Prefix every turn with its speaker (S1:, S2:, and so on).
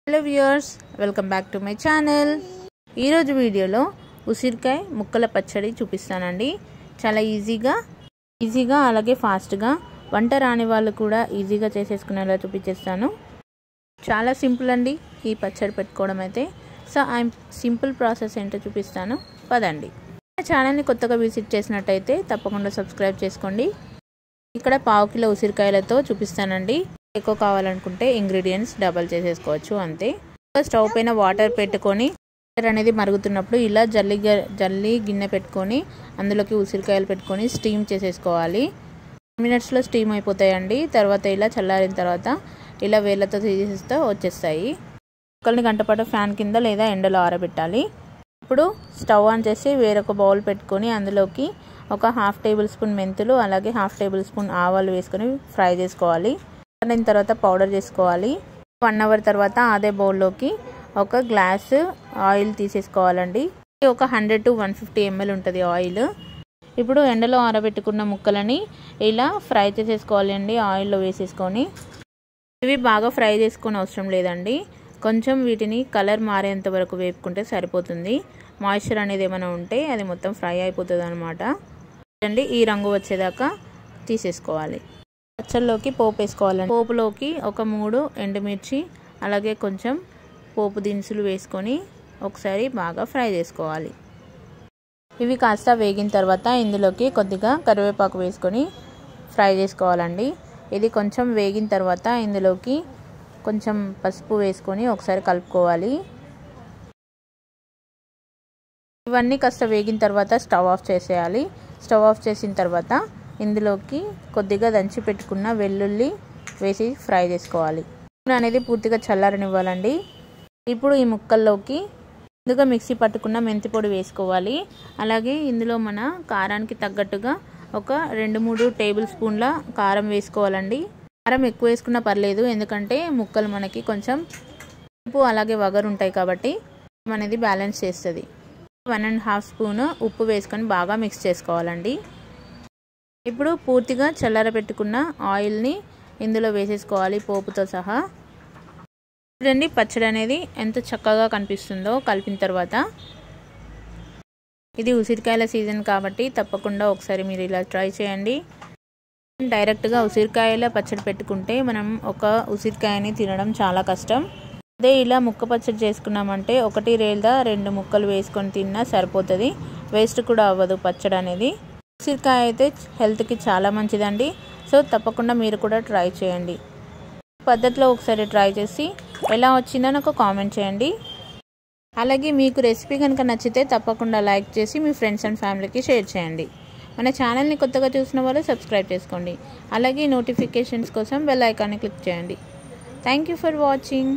S1: Hello viewers, welcome back to my channel. ఈరోజు వీడియోలో ఉసిరికాయ ముక్కల పచ్చడి చూపిస్తానండి. చాలా ఈజీగా అలాగే ఫాస్ట్గా వంట రాని వాళ్ళు కూడా ఈజీగా చేసేసుకునేలా చూపించేస్తాను. చాలా సింపుల్ అండి ఈ పచ్చడి పెట్టుకోవడం అయితే. సో సింపుల్ ప్రాసెస్ ఏంటో చూపిస్తాను, పదండి. ఛానల్ని కొత్తగా విజిట్ చేసినట్టయితే తప్పకుండా సబ్స్క్రైబ్ చేసుకోండి. ఇక్కడ 1/2 కిలో ఉసిరికాయలతో చూపిస్తానండి. ఎక్కువ కావాలనుకుంటే ఇంగ్రీడియంట్స్ డబల్ చేసేసుకోవచ్చు, అంతే. స్టవ్ పైన వాటర్ పెట్టుకొని వాటర్ అనేది మరుగుతున్నప్పుడు ఇలా జల్లి గిన్నె పెట్టుకొని అందులోకి ఉసిరికాయలు పెట్టుకొని స్టీమ్ చేసేసుకోవాలి. 10 మినిట్స్లో స్టీమ్ అయిపోతాయండి. తర్వాత ఇలా చల్లారిన తర్వాత ఇలా వేళ్ళతో తీసేస్తే వచ్చేస్తాయి. ముక్కల్ని గంటపాటు ఫ్యాన్ కింద లేదా ఎండలో ఆరబెట్టాలి. ఇప్పుడు స్టవ్ ఆన్ చేసి వేరొక బౌల్ పెట్టుకొని అందులోకి ఒక 1/2 టేబుల్ స్పూన్ మెంతులు అలాగే 1/2 టేబుల్ స్పూన్ ఆవాలు వేసుకొని ఫ్రై చేసుకోవాలి. దాని తర్వాత పౌడర్ చేసుకోవాలి. 1 అవర్ తర్వాత అదే బౌల్లోకి ఒక గ్లాసు ఆయిల్ తీసేసుకోవాలండి. ఒక 100 to 150 ml ఉంటుంది ఆయిల్. ఇప్పుడు ఎండలో ఆరబెట్టుకున్న ముక్కలని ఇలా ఫ్రై చేసేసుకోవాలండి ఆయిల్లో వేసేసుకొని. ఇవి బాగా ఫ్రై చేసుకొని అవసరం లేదండి, కొంచెం వీటిని కలర్ మారేంత వరకు వేపుకుంటే సరిపోతుంది. మాయిశ్చర్ అనేది ఏమైనా ఉంటే అది మొత్తం ఫ్రై అయిపోతుంది అనమాట. ఈ రంగు వచ్చేదాకా తీసేసుకోవాలి. పచ్చళ్ళలోకి పోపు వేసుకోవాలండి. పోపులోకి ఒక 3 ఎండుమిర్చి అలాగే కొంచెం పోపు దినుసులు వేసుకొని ఒకసారి బాగా ఫ్రై చేసుకోవాలి. ఇవి కాస్త వేగిన తర్వాత ఇందులోకి కొద్దిగా కరివేపాకు వేసుకొని ఫ్రై చేసుకోవాలండి. ఇది కొంచెం వేగిన తర్వాత ఇందులోకి కొంచెం పసుపు వేసుకొని ఒకసారి కలుపుకోవాలి. ఇవన్నీ కాస్త వేగిన తర్వాత స్టవ్ ఆఫ్ చేసేయాలి. స్టవ్ ఆఫ్ చేసిన తర్వాత ఇందులోకి కొద్దిగా దంచి పెట్టుకున్న వెల్లుల్లి వేసి ఫ్రై చేసుకోవాలి. అనేది పూర్తిగా చల్లారనివ్వాలండి. ఇప్పుడు ఈ ముక్కల్లోకి ముందుగా మిక్సీ పట్టుకున్న మెంతి పొడి వేసుకోవాలి. అలాగే ఇందులో మన కారానికి తగ్గట్టుగా ఒక 2-3 టేబుల్ స్పూన్ల కారం వేసుకోవాలండి. కారం ఎక్కువ వేసుకున్నా పర్లేదు, ఎందుకంటే ముక్కలు మనకి కొంచెం ఉప్పు అలాగే వగరు ఉంటాయి కాబట్టి అనేది బ్యాలెన్స్ చేస్తుంది. 1.5 స్పూన్ ఉప్పు వేసుకొని బాగా మిక్స్ చేసుకోవాలండి. ఇప్పుడు పూర్తిగా చల్లారబెట్టుకున్న ఆయిల్ని ఇందులో వేసేసుకోవాలి పోపుతో సహా. చూడండి పచ్చడి అనేది ఎంత చక్కగా కనిపిస్తుందో కలిపిన తర్వాత. ఇది ఉసిరికాయల సీజన్ కాబట్టి తప్పకుండా ఒకసారి మీరు ఇలా ట్రై చేయండి. డైరెక్ట్గా ఉసిరికాయల పచ్చడి పెట్టుకుంటే మనం ఒక ఉసిరికాయని తినడం చాలా కష్టం. అదే ఇలా ముక్క పచ్చడి చేసుకున్నామంటే 1 లేదా 2 ముక్కలు వేసుకొని తిన్నా సరిపోతుంది. వేస్ట్ కూడా అవ్వదు పచ్చడి అనేది. ఉసిరికాయ అయితే హెల్త్కి చాలా మంచిదండి. సో తప్పకుండా మీరు కూడా ట్రై చేయండి. పద్ధతిలో ఒకసారి ట్రై చేసి ఎలా వచ్చిందో నాకు కామెంట్ చేయండి. అలాగే మీకు రెసిపీ కనుక నచ్చితే తప్పకుండా లైక్ చేసి మీ ఫ్రెండ్స్ అండ్ ఫ్యామిలీకి షేర్ చేయండి. మన ఛానల్ని కొత్తగా చూసిన వాళ్ళు సబ్స్క్రైబ్ చేసుకోండి. అలాగే నోటిఫికేషన్స్ కోసం బెల్ ఐకాన్ని క్లిక్ చేయండి. Thank you for watching.